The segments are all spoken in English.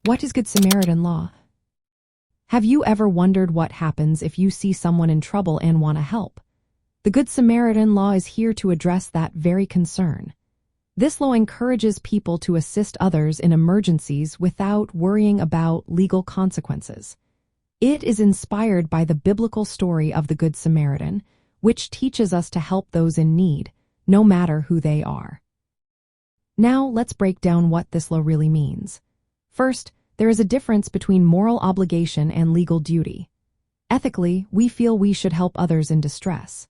What is Good Samaritan Law? Have you ever wondered what happens if you see someone in trouble and want to help? The Good Samaritan Law is here to address that very concern. This law encourages people to assist others in emergencies without worrying about legal consequences. It is inspired by the biblical story of the Good Samaritan, which teaches us to help those in need, no matter who they are. Now, let's break down what this law really means. First, there is a difference between moral obligation and legal duty. Ethically, we feel we should help others in distress.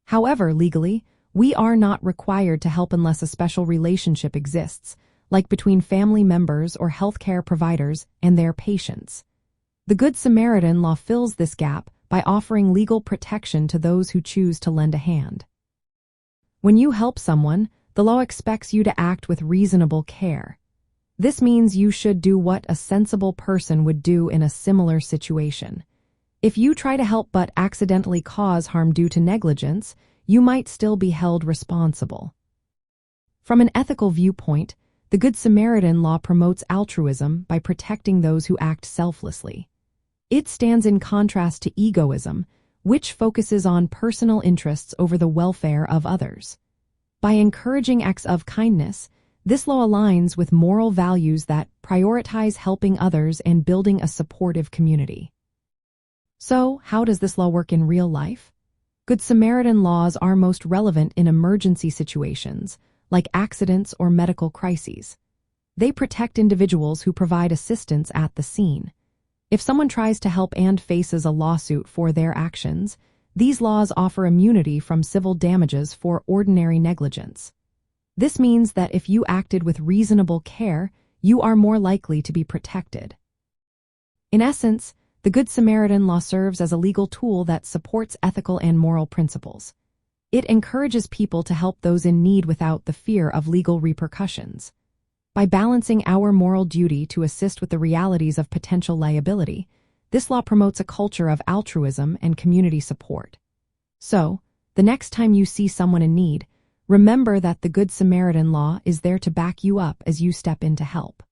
However, legally, we are not required to help unless a special relationship exists, like between family members or healthcare providers and their patients. The Good Samaritan Law fills this gap by offering legal protection to those who choose to lend a hand. When you help someone, the law expects you to act with reasonable care. This means you should do what a sensible person would do in a similar situation. If you try to help but accidentally cause harm due to negligence, you might still be held responsible. From an ethical viewpoint, the Good Samaritan Law promotes altruism by protecting those who act selflessly. It stands in contrast to egoism, which focuses on personal interests over the welfare of others. By encouraging acts of kindness, this law aligns with moral values that prioritize helping others and building a supportive community. So, how does this law work in real life? Good Samaritan laws are most relevant in emergency situations, like accidents or medical crises. They protect individuals who provide assistance at the scene. If someone tries to help and faces a lawsuit for their actions, these laws offer immunity from civil damages for ordinary negligence. This means that if you acted with reasonable care, you are more likely to be protected. In essence, the Good Samaritan Law serves as a legal tool that supports ethical and moral principles. It encourages people to help those in need without the fear of legal repercussions. By balancing our moral duty to assist with the realities of potential liability, this law promotes a culture of altruism and community support. So, the next time you see someone in need, remember that the Good Samaritan Law is there to back you up as you step in to help.